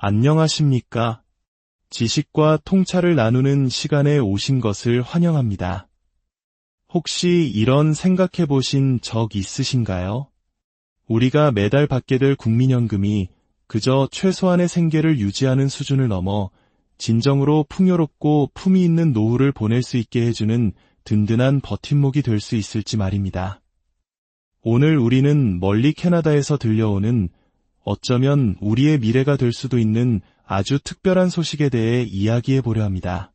안녕하십니까? 지식과 통찰을 나누는 시간에 오신 것을 환영합니다. 혹시 이런 생각해 보신 적 있으신가요? 우리가 매달 받게 될 국민연금이 그저 최소한의 생계를 유지하는 수준을 넘어 진정으로 풍요롭고 품위 있는 노후를 보낼 수 있게 해주는 든든한 버팀목이 될 수 있을지 말입니다. 오늘 우리는 멀리 캐나다에서 들려오는 어쩌면 우리의 미래가 될 수도 있는 아주 특별한 소식에 대해 이야기해 보려 합니다.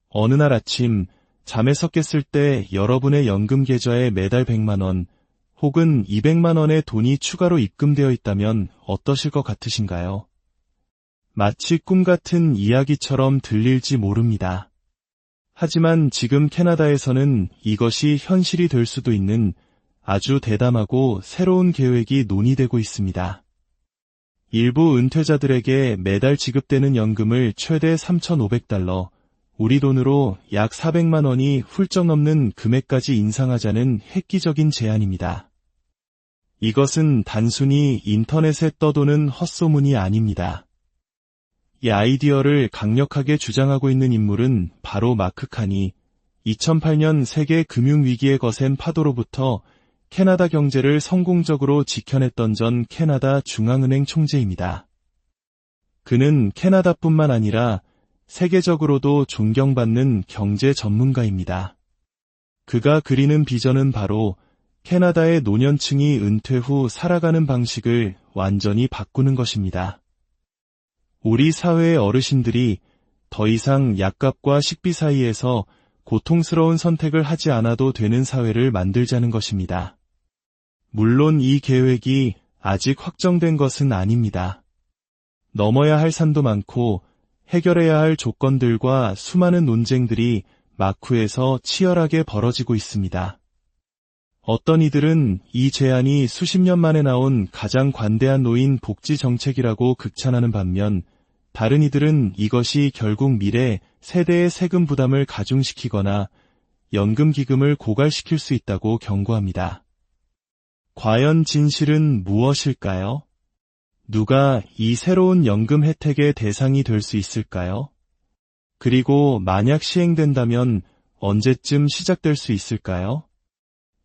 어느 날 아침 잠에서 깼을 때 여러분의 연금 계좌에 매달 100만 원 혹은 200만 원의 돈이 추가로 입금되어 있다면 어떠실 것 같으신가요? 마치 꿈 같은 이야기처럼 들릴지 모릅니다. 하지만 지금 캐나다에서는 이것이 현실이 될 수도 있는 아주 대담하고 새로운 계획이 논의되고 있습니다. 일부 은퇴자들에게 매달 지급되는 연금을 최대 $3,500, 우리 돈으로 약 400만 원이 훌쩍 넘는 금액까지 인상하자는 획기적인 제안입니다. 이것은 단순히 인터넷에 떠도는 헛소문이 아닙니다. 이 아이디어를 강력하게 주장하고 있는 인물은 바로 마크 칸이 2008년 세계 금융위기의 거센 파도로부터 캐나다 경제를 성공적으로 지켜냈던 전 캐나다 중앙은행 총재입니다. 그는 캐나다뿐만 아니라 세계적으로도 존경받는 경제 전문가입니다. 그가 그리는 비전은 바로 캐나다의 노년층이 은퇴 후 살아가는 방식을 완전히 바꾸는 것입니다. 우리 사회의 어르신들이 더 이상 약값과 식비 사이에서 고통스러운 선택을 하지 않아도 되는 사회를 만들자는 것입니다. 물론 이 계획이 아직 확정된 것은 아닙니다. 넘어야 할 산도 많고 해결해야 할 조건들과 수많은 논쟁들이 마쿠에서 치열하게 벌어지고 있습니다. 어떤 이들은 이 제안이 수십 년 만에 나온 가장 관대한 노인 복지 정책이라고 극찬하는 반면 다른 이들은 이것이 결국 미래 세대의 세금 부담을 가중시키거나 연금 기금을 고갈시킬 수 있다고 경고합니다. 과연 진실은 무엇일까요? 누가 이 새로운 연금 혜택의 대상이 될 수 있을까요? 그리고 만약 시행된다면 언제쯤 시작될 수 있을까요?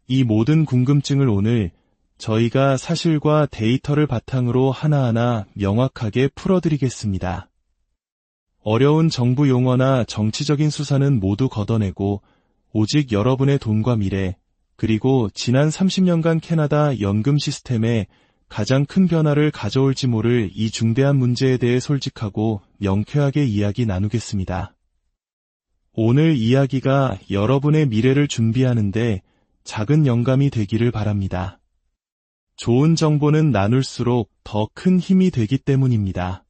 이 모든 궁금증을 오늘 저희가 사실과 데이터를 바탕으로 하나하나 명확하게 풀어드리겠습니다. 어려운 정부 용어나 정치적인 수사는 모두 걷어내고 오직 여러분의 돈과 미래, 그리고 지난 30년간 캐나다 연금 시스템에 가장 큰 변화를 가져올지 모를 이 중대한 문제에 대해 솔직하고 명쾌하게 이야기 나누겠습니다. 오늘 이야기가 여러분의 미래를 준비하는데 작은 영감이 되기를 바랍니다. 좋은 정보는 나눌수록 더 큰 힘이 되기 때문입니다.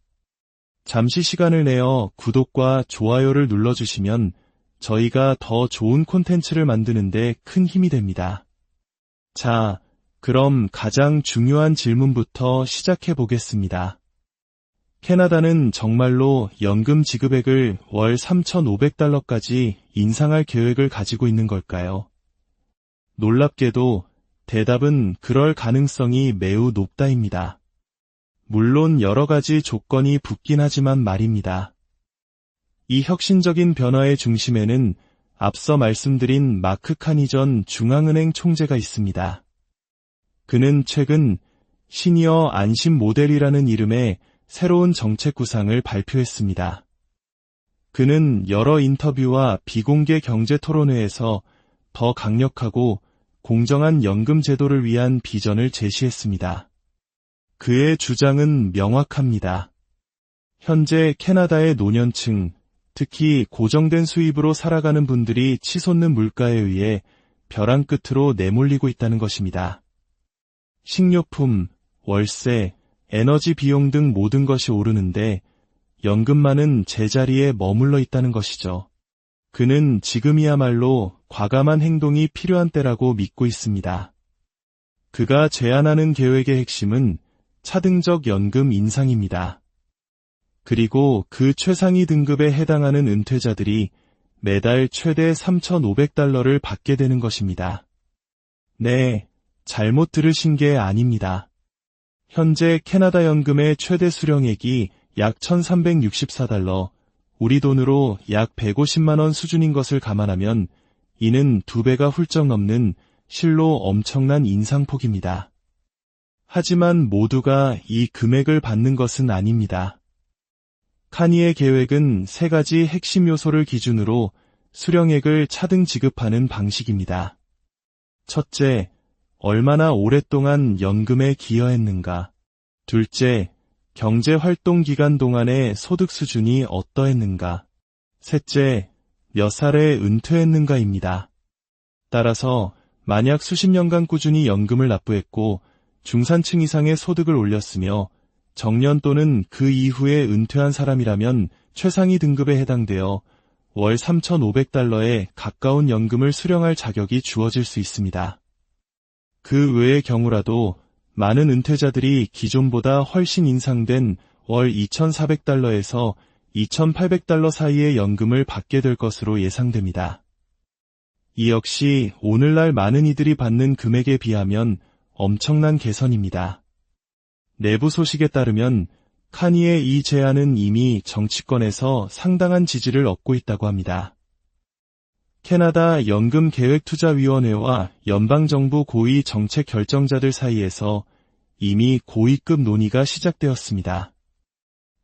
잠시 시간을 내어 구독과 좋아요를 눌러주시면 저희가 더 좋은 콘텐츠를 만드는데 큰 힘이 됩니다. 자, 그럼 가장 중요한 질문부터 시작해 보겠습니다. 캐나다는 정말로 연금 지급액을 월 $3,500까지 인상할 계획을 가지고 있는 걸까요? 놀랍게도 대답은 그럴 가능성이 매우 높다입니다. 물론 여러 가지 조건이 붙긴 하지만 말입니다. 이 혁신적인 변화의 중심에는 앞서 말씀드린 마크 칸이 전 중앙은행 총재가 있습니다. 그는 최근 시니어 안심 모델이라는 이름의 새로운 정책 구상을 발표했습니다. 그는 여러 인터뷰와 비공개 경제 토론회에서 더 강력하고 공정한 연금 제도를 위한 비전을 제시했습니다. 그의 주장은 명확합니다. 현재 캐나다의 노년층, 특히 고정된 수입으로 살아가는 분들이 치솟는 물가에 의해 벼랑 끝으로 내몰리고 있다는 것입니다. 식료품, 월세, 에너지 비용 등 모든 것이 오르는데 연금만은 제자리에 머물러 있다는 것이죠. 그는 지금이야말로 과감한 행동이 필요한 때라고 믿고 있습니다. 그가 제안하는 계획의 핵심은 차등적 연금 인상입니다. 그리고 그 최상위 등급에 해당하는 은퇴자들이 매달 최대 $3,500를 받게 되는 것입니다. 네, 잘못 들으신 게 아닙니다. 현재 캐나다 연금의 최대 수령액이 약 1364달러, 우리 돈으로 약 150만 원 수준인 것을 감안하면 이는 2배가 훌쩍 넘는 실로 엄청난 인상폭입니다. 하지만 모두가 이 금액을 받는 것은 아닙니다. 카니의 계획은 3가지 핵심 요소를 기준으로 수령액을 차등 지급하는 방식입니다. 첫째, 얼마나 오랫동안 연금에 기여했는가. 둘째, 경제활동 기간 동안의 소득 수준이 어떠했는가. 셋째, 몇 살에 은퇴했는가입니다. 따라서 만약 수십 년간 꾸준히 연금을 납부했고 중산층 이상의 소득을 올렸으며 정년 또는 그 이후에 은퇴한 사람이라면 최상위 등급에 해당되어 월 3,500달러에 가까운 연금을 수령할 자격이 주어질 수 있습니다. 그 외의 경우라도 많은 은퇴자들이 기존보다 훨씬 인상된 월 2,400달러에서 2,800달러 사이의 연금을 받게 될 것으로 예상됩니다. 이 역시 오늘날 많은 이들이 받는 금액에 비하면 엄청난 개선입니다. 내부 소식에 따르면 카니의 이 제안은 이미 정치권에서 상당한 지지를 얻고 있다고 합니다. 캐나다 연금계획투자위원회와 연방정부 고위 정책 결정자들 사이에서 이미 고위급 논의가 시작되었습니다.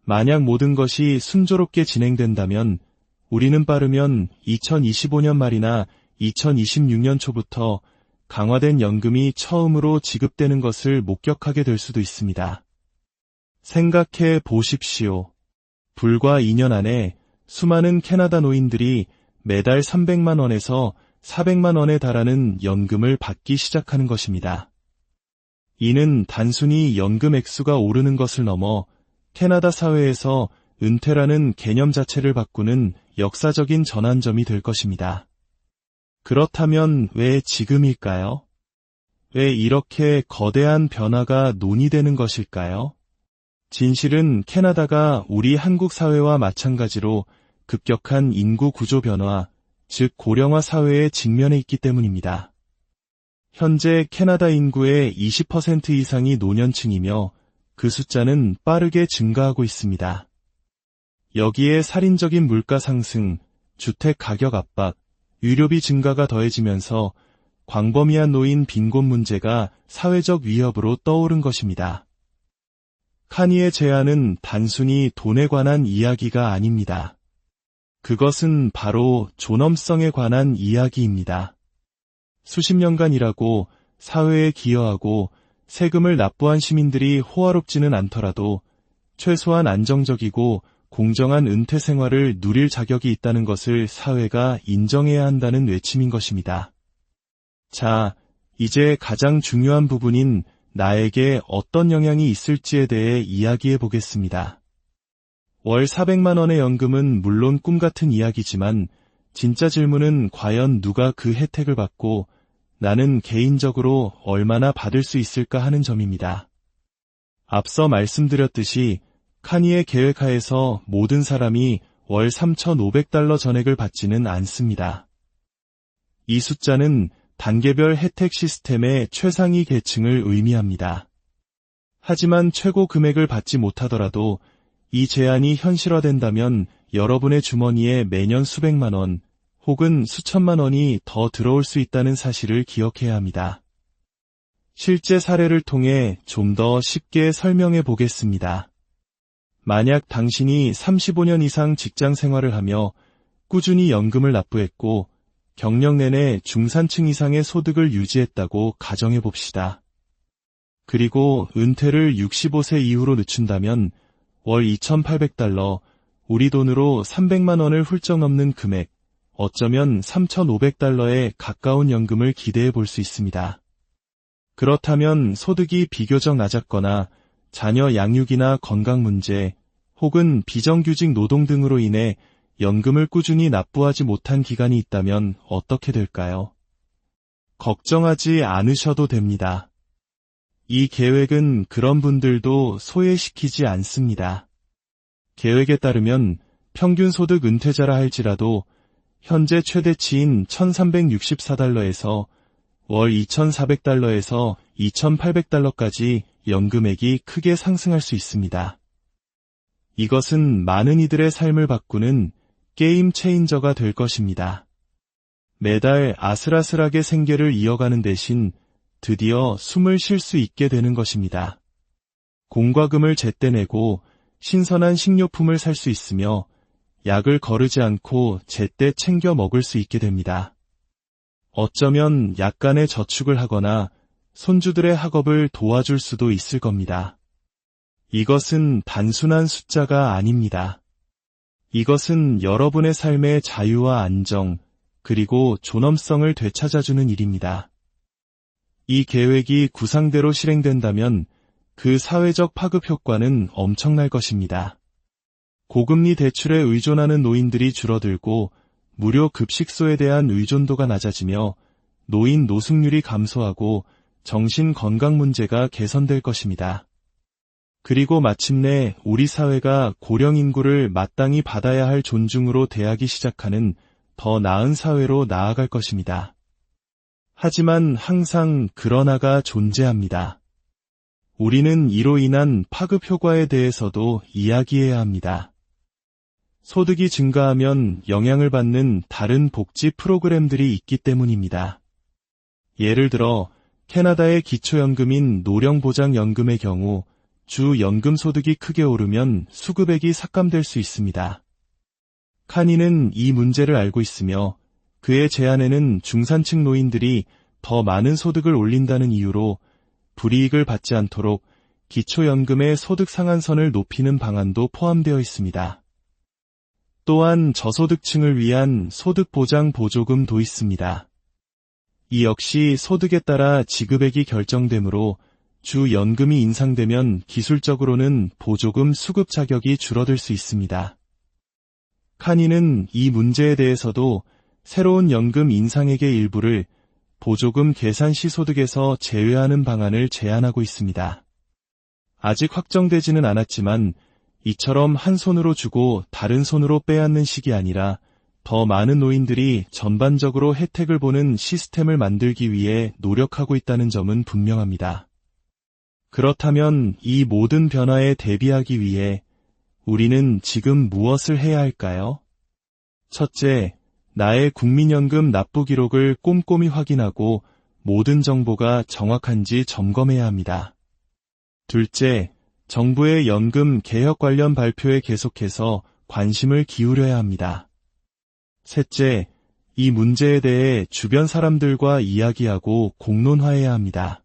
만약 모든 것이 순조롭게 진행된다면 우리는 빠르면 2025년 말이나 2026년 초부터 강화된 연금이 처음으로 지급되는 것을 목격하게 될 수도 있습니다. 생각해 보십시오. 불과 2년 안에 수많은 캐나다 노인들이 매달 300만 원에서 400만 원에 달하는 연금을 받기 시작하는 것입니다. 이는 단순히 연금 액수가 오르는 것을 넘어 캐나다 사회에서 은퇴라는 개념 자체를 바꾸는 역사적인 전환점이 될 것입니다. 그렇다면 왜 지금일까요? 왜 이렇게 거대한 변화가 논의되는 것일까요? 진실은 캐나다가 우리 한국 사회와 마찬가지로 급격한 인구 구조 변화, 즉 고령화 사회에 직면해 있기 때문입니다. 현재 캐나다 인구의 20% 이상이 노년층이며 그 숫자는 빠르게 증가하고 있습니다. 여기에 살인적인 물가 상승, 주택 가격 압박, 유료비 증가가 더해지면서 광범위한 노인 빈곤 문제가 사회적 위협으로 떠오른 것입니다. 카니의 제안은 단순히 돈에 관한 이야기가 아닙니다. 그것은 바로 존엄성에 관한 이야기입니다. 수십 년간 일하고 사회에 기여하고 세금을 납부한 시민들이 호화롭지는 않더라도 최소한 안정적이고 공정한 은퇴 생활을 누릴 자격이 있다는 것을 사회가 인정해야 한다는 외침인 것입니다. 자, 이제 가장 중요한 부분인 나에게 어떤 영향이 있을지에 대해 이야기해 보겠습니다. 월 400만 원의 연금은 물론 꿈같은 이야기지만 진짜 질문은 과연 누가 그 혜택을 받고 나는 개인적으로 얼마나 받을 수 있을까 하는 점입니다. 앞서 말씀드렸듯이 카니의 계획하에서 모든 사람이 월 3,500달러 전액을 받지는 않습니다. 이 숫자는 단계별 혜택 시스템의 최상위 계층을 의미합니다. 하지만 최고 금액을 받지 못하더라도 이 제안이 현실화된다면 여러분의 주머니에 매년 수백만 원 혹은 수천만 원이 더 들어올 수 있다는 사실을 기억해야 합니다. 실제 사례를 통해 좀 더 쉽게 설명해 보겠습니다. 만약 당신이 35년 이상 직장 생활을 하며 꾸준히 연금을 납부했고 경력 내내 중산층 이상의 소득을 유지했다고 가정해 봅시다. 그리고 은퇴를 65세 이후로 늦춘다면 월 2,800달러, 우리 돈으로 300만 원을 훌쩍 넘는 금액, 어쩌면 3,500달러에 가까운 연금을 기대해 볼 수 있습니다. 그렇다면 소득이 비교적 낮았거나 자녀 양육이나 건강 문제, 혹은 비정규직 노동 등으로 인해 연금을 꾸준히 납부하지 못한 기간이 있다면 어떻게 될까요? 걱정하지 않으셔도 됩니다. 이 계획은 그런 분들도 소외시키지 않습니다. 계획에 따르면 평균 소득 은퇴자라 할지라도 현재 최대치인 1,364달러에서 월 2,400달러에서 2,800달러까지 연금액이 크게 상승할 수 있습니다. 이것은 많은 이들의 삶을 바꾸는 게임 체인저가 될 것입니다. 매달 아슬아슬하게 생계를 이어가는 대신 드디어 숨을 쉴 수 있게 되는 것입니다. 공과금을 제때 내고 신선한 식료품을 살 수 있으며 약을 거르지 않고 제때 챙겨 먹을 수 있게 됩니다. 어쩌면 약간의 저축을 하거나 손주들의 학업을 도와줄 수도 있을 겁니다. 이것은 단순한 숫자가 아닙니다. 이것은 여러분의 삶의 자유와 안정, 그리고 존엄성을 되찾아주는 일입니다. 이 계획이 구상대로 실행된다면 그 사회적 파급 효과는 엄청날 것입니다. 고금리 대출에 의존하는 노인들이 줄어들고 무료 급식소에 대한 의존도가 낮아지며 노인 노숙률이 감소하고 정신 건강 문제가 개선될 것입니다. 그리고 마침내 우리 사회가 고령 인구를 마땅히 받아야 할 존중으로 대하기 시작하는 더 나은 사회로 나아갈 것입니다. 하지만 항상 그러나가 존재합니다. 우리는 이로 인한 파급 효과에 대해서도 이야기해야 합니다. 소득이 증가하면 영향을 받는 다른 복지 프로그램들이 있기 때문입니다. 예를 들어 캐나다의 기초연금인 노령보장연금의 경우 주 연금 소득이 크게 오르면 수급액이 삭감될 수 있습니다. 카니는 이 문제를 알고 있으며 그의 제안에는 중산층 노인들이 더 많은 소득을 올린다는 이유로 불이익을 받지 않도록 기초연금의 소득 상한선을 높이는 방안도 포함되어 있습니다. 또한 저소득층을 위한 소득보장 보조금도 있습니다. 이 역시 소득에 따라 지급액이 결정되므로 주 연금이 인상되면 기술적으로는 보조금 수급 자격이 줄어들 수 있습니다. 카니는 이 문제에 대해서도 새로운 연금 인상액의 일부를 보조금 계산 시 소득에서 제외하는 방안을 제안하고 있습니다. 아직 확정되지는 않았지만 이처럼 한 손으로 주고 다른 손으로 빼앗는 식이 아니라 더 많은 노인들이 전반적으로 혜택을 보는 시스템을 만들기 위해 노력하고 있다는 점은 분명합니다. 그렇다면 이 모든 변화에 대비하기 위해 우리는 지금 무엇을 해야 할까요? 첫째, 나의 국민연금 납부 기록을 꼼꼼히 확인하고 모든 정보가 정확한지 점검해야 합니다. 둘째, 정부의 연금 개혁 관련 발표에 계속해서 관심을 기울여야 합니다. 셋째, 이 문제에 대해 주변 사람들과 이야기하고 공론화해야 합니다.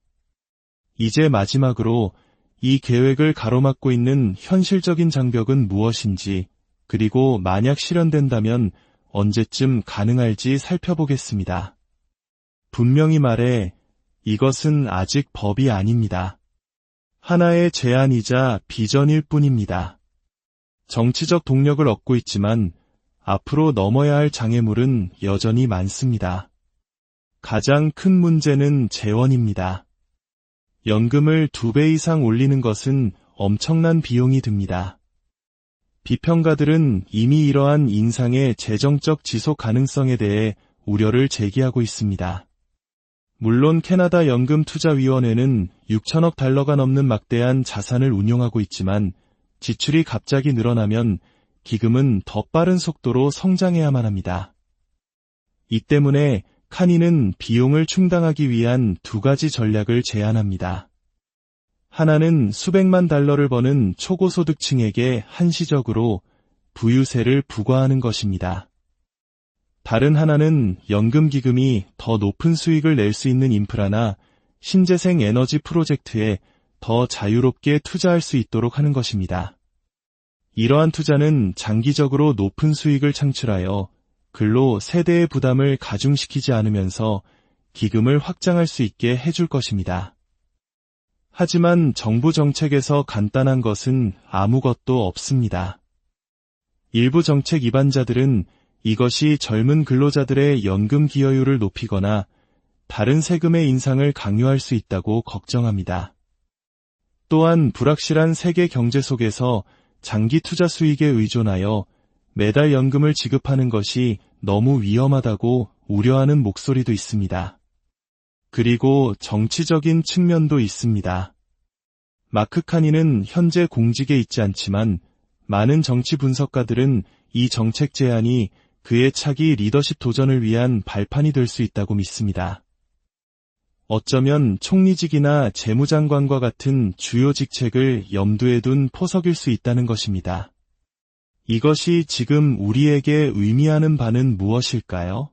이제 마지막으로 이 계획을 가로막고 있는 현실적인 장벽은 무엇인지, 그리고 만약 실현된다면 언제쯤 가능할지 살펴보겠습니다. 분명히 말해 이것은 아직 법이 아닙니다. 하나의 제안이자 비전일 뿐입니다. 정치적 동력을 얻고 있지만 앞으로 넘어야 할 장애물은 여전히 많습니다. 가장 큰 문제는 재원입니다. 연금을 2배 이상 올리는 것은 엄청난 비용이 듭니다. 비평가들은 이미 이러한 인상의 재정적 지속 가능성에 대해 우려를 제기하고 있습니다. 물론 캐나다 연금투자위원회는 6천억 달러가 넘는 막대한 자산을 운용하고 있지만 지출이 갑자기 늘어나면 기금은 더 빠른 속도로 성장해야만 합니다. 이 때문에 카니는 비용을 충당하기 위한 2가지 전략을 제안합니다. 하나는 수백만 달러를 버는 초고소득층에게 한시적으로 부유세를 부과하는 것입니다. 다른 하나는 연금기금이 더 높은 수익을 낼 수 있는 인프라나 신재생 에너지 프로젝트에 더 자유롭게 투자할 수 있도록 하는 것입니다. 이러한 투자는 장기적으로 높은 수익을 창출하여 글로 세대의 부담을 가중시키지 않으면서 기금을 확장할 수 있게 해줄 것입니다. 하지만 정부 정책에서 간단한 것은 아무것도 없습니다. 일부 정책 입안자들은 이것이 젊은 근로자들의 연금 기여율을 높이거나 다른 세금의 인상을 강요할 수 있다고 걱정합니다. 또한 불확실한 세계 경제 속에서 장기 투자 수익에 의존하여 매달 연금을 지급하는 것이 너무 위험하다고 우려하는 목소리도 있습니다. 그리고 정치적인 측면도 있습니다. 마크 카니는 현재 공직에 있지 않지만 많은 정치 분석가들은 이 정책 제안이 그의 차기 리더십 도전을 위한 발판이 될 수 있다고 믿습니다. 어쩌면 총리직이나 재무장관과 같은 주요 직책을 염두에 둔 포석일 수 있다는 것입니다. 이것이 지금 우리에게 의미하는 바는 무엇일까요?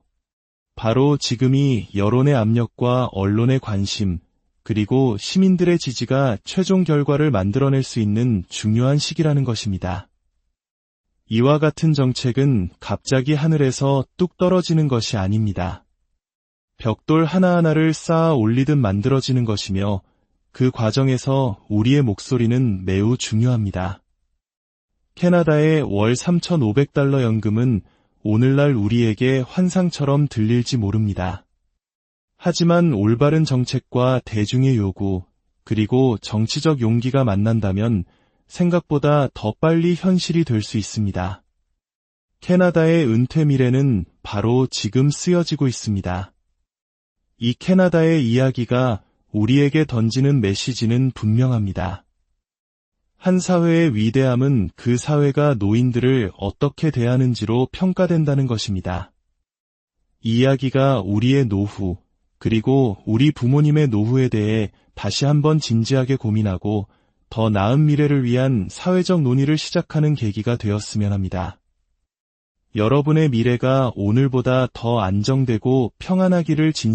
바로 지금이 여론의 압력과 언론의 관심, 그리고 시민들의 지지가 최종 결과를 만들어낼 수 있는 중요한 시기라는 것입니다. 이와 같은 정책은 갑자기 하늘에서 뚝 떨어지는 것이 아닙니다. 벽돌 하나하나를 쌓아 올리듯 만들어지는 것이며 그 과정에서 우리의 목소리는 매우 중요합니다. 캐나다의 월 3,500달러 연금은 오늘날 우리에게 환상처럼 들릴지 모릅니다. 하지만 올바른 정책과 대중의 요구, 그리고 정치적 용기가 만난다면 생각보다 더 빨리 현실이 될 수 있습니다. 캐나다의 은퇴 미래는 바로 지금 쓰여지고 있습니다. 이 캐나다의 이야기가 우리에게 던지는 메시지는 분명합니다. 한 사회의 위대함은 그 사회가 노인들을 어떻게 대하는지로 평가된다는 것입니다. 이 이야기가 우리의 노후, 그리고 우리 부모님의 노후에 대해 다시 한번 진지하게 고민하고 더 나은 미래를 위한 사회적 논의를 시작하는 계기가 되었으면 합니다. 여러분의 미래가 오늘보다 더 안정되고 평안하기를 진심으로